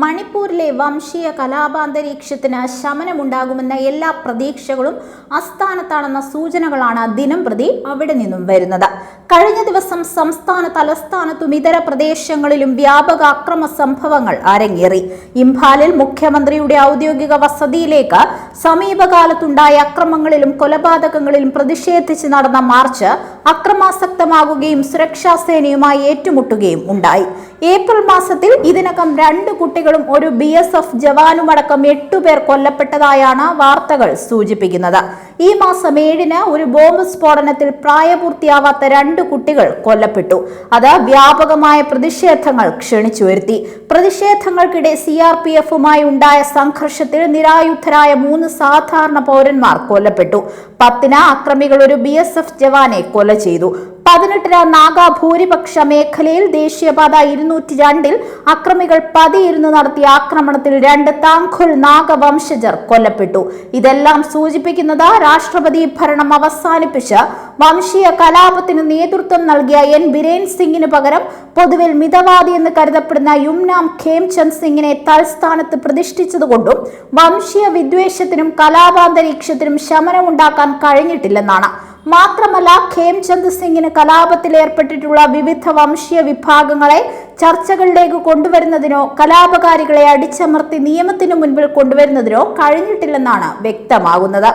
മണിപ്പൂരിലെ വംശീയ കലാപാന്തരീക്ഷത്തിന് ശമനമുണ്ടാകുമെന്ന എല്ലാ പ്രതീക്ഷകളും അസ്ഥാനത്താണെന്ന സൂചനകളാണ് ദിനംപ്രതി അവിടെ നിന്നും വരുന്നത്. കഴിഞ്ഞ ദിവസം സംസ്ഥാന തലസ്ഥാനത്തും ഇതര പ്രദേശങ്ങളിലും വ്യാപക അക്രമ സംഭവങ്ങൾ അരങ്ങേറി. ഇംഫാലിൽ മുഖ്യമന്ത്രിയുടെ ഔദ്യോഗിക വസതിയിലേക്ക് സമീപകാലത്തുണ്ടായ അക്രമങ്ങളിലും കൊലപാതകങ്ങളിലും പ്രതിഷേധിച്ച് നടന്ന മാർച്ച് അക്രമാസക്തമാകുകയും സുരക്ഷാ സേനയുമായി ഏറ്റുമുട്ടുകയും ഉണ്ടായി. ഏപ്രിൽ മാസത്തിൽ ഇതിനകം 2 കുട്ടികളും ഒരു BSF ജവാനുമടക്കം 8 പേർ കൊല്ലപ്പെട്ടതായാണ് വാർത്തകൾ സൂചിപ്പിക്കുന്നത്. ഈ മാസം 7-ന് ഒരു ബോംബ് സ്ഫോടനത്തിൽ പ്രായപൂർത്തിയാവാത്ത 2 കുട്ടികൾ കൊല്ലപ്പെട്ടു. അത് വ്യാപകമായ പ്രതിഷേധങ്ങൾ ക്ഷണിച്ചു വരുത്തി. പ്രതിഷേധങ്ങൾക്കിടെ CRPFുമായി ഉണ്ടായ സംഘർഷത്തിൽ നിരായുധരായ 3 സാധാരണ പൗരന്മാർ കൊല്ലപ്പെട്ടു. 10-ന് അക്രമികൾ ഒരു BSF ജവാനെ കൊല ചെയ്തു. 18-ന് നാഗ ഭൂരിപക്ഷ മേഖലയിൽ ദേശീയപാത 202-ൽ അക്രമികൾ പതിയിരുന്ന് നടത്തിയ ആക്രമണത്തിൽ 2 താങ്ഖുൽ നാഗ വംശജർ കൊല്ലപ്പെട്ടു. ഇതെല്ലാം സൂചിപ്പിക്കുന്നത് രാഷ്ട്രപതി ഭരണം അവസാനിപ്പിച്ച് വംശീയ കലാപത്തിന് നേതൃത്വം നൽകിയ N ബിരേൻ സിംഗിന് പകരം പൊതുവിൽ മിതവാദി എന്ന് കരുതപ്പെടുന്ന യുംനാം ഖേംചന്ദ് സിംഗിനെ തൽസ്ഥാനത്ത് പ്രതിഷ്ഠിച്ചതുകൊണ്ടും വംശീയ വിദ്വേഷത്തിനും കലാപാന്തരീക്ഷത്തിനും ശമനമുണ്ടാക്കാൻ കഴിഞ്ഞിട്ടില്ലെന്നാണ്. മാത്രമല്ല, ഖേംചന്ദ് സിംഗിന് കലാപത്തിൽ ഏർപ്പെട്ടിട്ടുള്ള വിവിധ വംശീയ വിഭാഗങ്ങളെ ചർച്ചകളിലേക്ക് കൊണ്ടുവരുന്നതിനോ കലാപകാരികളെ അടിച്ചമർത്തി നിയമത്തിനു മുൻപിൽ കൊണ്ടുവരുന്നതിനോ കഴിഞ്ഞിട്ടില്ലെന്നാണ് വ്യക്തമാകുന്നത്.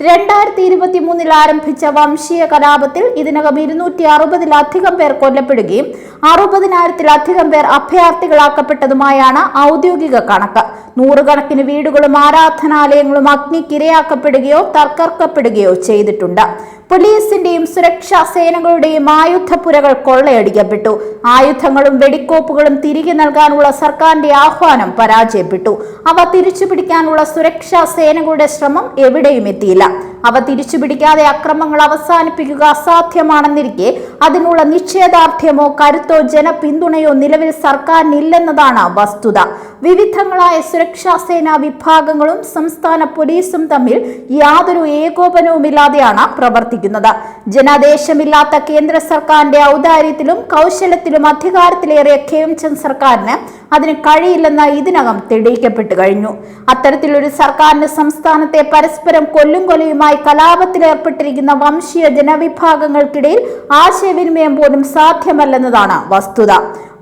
2023-ൽ ആരംഭിച്ച വംശീയ കലാപത്തിൽ ഇതിനകം 260-ലധികം പേർ കൊല്ലപ്പെടുകയും 60,000-ലധികം പേർ അഭയാർത്ഥികളാക്കപ്പെട്ടതുമായാണ് ഔദ്യോഗിക കണക്ക്. നൂറുകണക്കിന് വീടുകളും ആരാധനാലയങ്ങളും അഗ്നിക്കിരയാക്കപ്പെടുകയോ തകർക്കപ്പെടുകയോ ചെയ്തിട്ടുണ്ട്. പോലീസിന്റെയും സുരക്ഷാ സേനകളുടെയും ആയുധപ്പുരകൾ കൊള്ളയടിക്കപ്പെട്ടു. ആയുധങ്ങളും വെടിക്കോപ്പുകളും തിരികെ നൽകാനുള്ള സർക്കാരിന്റെ ആഹ്വാനം പരാജയപ്പെട്ടു. അവ തിരിച്ചുപിടിക്കാനുള്ള സുരക്ഷാ സേനകളുടെ ശ്രമം എവിടെയും എത്തിയില്ല. അവ തിരിച്ചുപിടിക്കാതെ അക്രമങ്ങൾ അവസാനിപ്പിക്കുക അസാധ്യമാണെന്നിരിക്കെ അതിനുള്ള നിശ്ചയദാർഢ്യമോ കരുത്തോ ജനപിന്തുണയോ നിലവിൽ സർക്കാരിനില്ലെന്നതാണ് വസ്തുത. വിവിധങ്ങളായ സുരക്ഷാ സേനാ വിഭാഗങ്ങളും സംസ്ഥാന പോലീസും തമ്മിൽ യാതൊരു ഏകോപനവുമില്ലാതെയാണ് പ്രവർത്തിക്കുന്നത്. ജനാദേശമില്ലാത്ത കേന്ദ്ര സർക്കാരിന്റെ ഔദാര്യത്തിലും കൗശലത്തിലും അധികാരത്തിലേറിയ ഖേംചന്ദ് സർക്കാരിന് അതിന് കഴിയില്ലെന്ന് ഇതിനകം തെളിയിക്കപ്പെട്ടു കഴിഞ്ഞു. അത്തരത്തിലൊരു സർക്കാരിന് സംസ്ഥാനത്തെ പരസ്പരം കൊല്ലും കൊലയുമായി കലാപത്തിലേർപ്പെട്ടിരിക്കുന്ന വംശീയ ജനവിഭാഗങ്ങൾക്കിടയിൽ ആശയവിനിമയം പോലും സാധ്യമല്ലെന്നതാണ് വസ്തുത.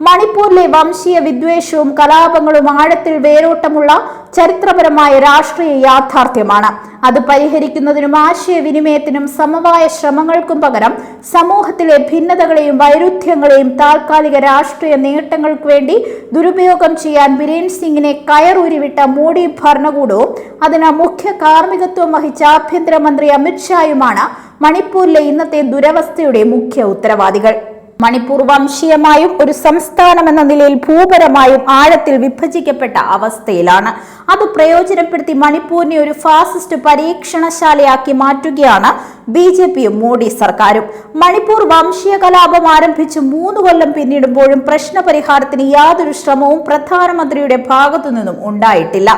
മണിപ്പൂരിലെ വംശീയ വിദ്വേഷവും കലാപങ്ങളും ആഴത്തിൽ വേരോട്ടമുള്ള ചരിത്രപരമായ രാഷ്ട്രീയ യാഥാർത്ഥ്യമാണ്. അത് പരിഹരിക്കുന്നതിനും ആശയവിനിമയത്തിനും സമവായ ശ്രമങ്ങൾക്കും പകരം സമൂഹത്തിലെ ഭിന്നതകളെയും വൈരുദ്ധ്യങ്ങളെയും താൽക്കാലിക രാഷ്ട്രീയ നേട്ടങ്ങൾക്ക് വേണ്ടി ദുരുപയോഗം ചെയ്യാൻ ബിരേൻ സിംഗിനെ കയറൂരിവിട്ട മോഡി ഭരണകൂടവും അതിന് മുഖ്യ കാർമ്മികത്വം വഹിച്ച ആഭ്യന്തരമന്ത്രി അമിത്ഷായുമാണ് മണിപ്പൂരിലെ ഇന്നത്തെ ദുരവസ്ഥയുടെ മുഖ്യ ഉത്തരവാദികൾ. മണിപ്പൂർ വംശീയമായും ഒരു സംസ്ഥാനമെന്ന നിലയിൽ ഭൂപരമായും ആഴത്തിൽ വിഭജിക്കപ്പെട്ട അവസ്ഥയിലാണ്. അത് പ്രയോജനപ്പെടുത്തി മണിപ്പൂരിനെ ഒരു ഫാസിസ്റ്റ് പരീക്ഷണശാലയാക്കി മാറ്റുകയാണ് BJPയും മോഡി സർക്കാരും. മണിപ്പൂർ വംശീയ കലാപം ആരംഭിച്ച് 3 കൊല്ലം പിന്നിടുമ്പോഴും പ്രശ്നപരിഹാരത്തിന് യാതൊരു ശ്രമവും പ്രധാനമന്ത്രിയുടെ ഭാഗത്തു നിന്നും ഉണ്ടായിട്ടില്ല.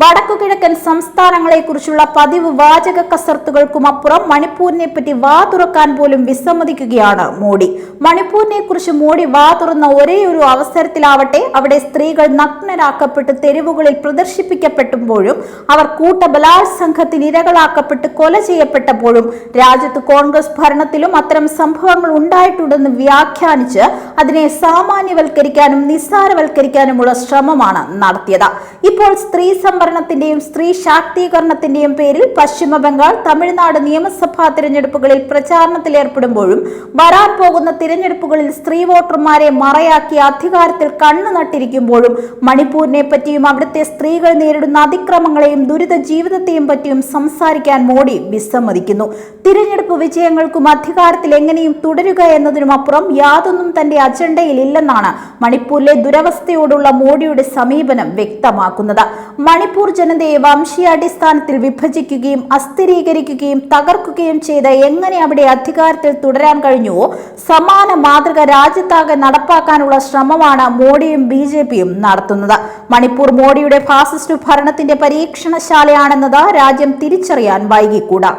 വടക്കുകിഴക്കൻ സംസ്ഥാനങ്ങളെക്കുറിച്ചുള്ള പതിവ് വാചക കസർത്തുകൾക്കുമപ്പുറം മണിപ്പൂരിനെ പറ്റി വാ തുറക്കാൻ പോലും വിസമ്മതിക്കുകയാണ് മോഡി. മണിപ്പൂരിനെ കുറിച്ച് മോഡി വാ തുറന്ന ഒരേയൊരു അവസരത്തിലാവട്ടെ അവിടെ സ്ത്രീകൾ നഗ്നരാക്കപ്പെട്ട് തെരുവുകളിൽ പ്രദർശിപ്പിക്കപ്പെട്ടപ്പോഴും അവർ കൂട്ടബലാത്സംഗത്തിന് ഇരകളാക്കപ്പെട്ട് കൊല ചെയ്യപ്പെട്ടപ്പോഴും രാജ്യത്ത് കോൺഗ്രസ് ഭരണത്തിലും അത്തരം സംഭവങ്ങൾ ഉണ്ടായിട്ടുണ്ടെന്ന് വ്യാഖ്യാനിച്ച് അതിനെ സാമാന്യവൽക്കരിക്കാനും നിസ്സാരവൽക്കരിക്കാനുമുള്ള ശ്രമമാണ് നടത്തിയത്. ഇപ്പോൾ സ്ത്രീ ന്റെയും സ്ത്രീ ശാക്തീകരണത്തിന്റെയും പേരിൽ പശ്ചിമ ബംഗാൾ, തമിഴ്നാട് നിയമസഭാ തിരഞ്ഞെടുപ്പുകളിൽ പ്രചാരണത്തിൽ ഏർപ്പെടുമ്പോഴും വരാൻ പോകുന്ന തിരഞ്ഞെടുപ്പുകളിൽ സ്ത്രീ വോട്ടർമാരെ മറയാക്കി അധികാരത്തിൽ കണ്ണു നട്ടിരിക്കുമ്പോഴും മണിപ്പൂരിനെ പറ്റിയും അവിടുത്തെ സ്ത്രീകൾ നേരിടുന്ന അതിക്രമങ്ങളെയും ദുരിത ജീവിതത്തെയും പറ്റിയും സംസാരിക്കാൻ മോഡി വിസമ്മതിക്കുന്നു. തിരഞ്ഞെടുപ്പ് വിജയങ്ങൾക്കും അധികാരത്തിൽ എങ്ങനെയും തുടരുക എന്നതിനുമപ്പുറം യാതൊന്നും തന്റെ അജണ്ടയിൽ ഇല്ലെന്നാണ് മണിപ്പൂരിലെ ദുരവസ്ഥയോടുള്ള മോഡിയുടെ സമീപനം വ്യക്തമാക്കുന്നത്. മണിപ്പൂർ ജനതയെ വംശീയാടിസ്ഥാനത്തിൽ വിഭജിക്കുകയും അസ്ഥിരീകരിക്കുകയും തകർക്കുകയും ചെയ്ത് എങ്ങനെ അവിടെ അധികാരത്തിൽ തുടരാൻ കഴിഞ്ഞുവോ സമാന മാതൃക രാജ്യത്താകെ നടപ്പാക്കാനുള്ള ശ്രമമാണ് മോഡിയും BJPയും നടത്തുന്നത്. മണിപ്പൂർ മോഡിയുടെ ഫാസിസ്റ്റ് ഭരണത്തിന്റെ പരീക്ഷണശാലയാണെന്നത് രാജ്യം തിരിച്ചറിയാൻ വൈകിക്കൂടാ.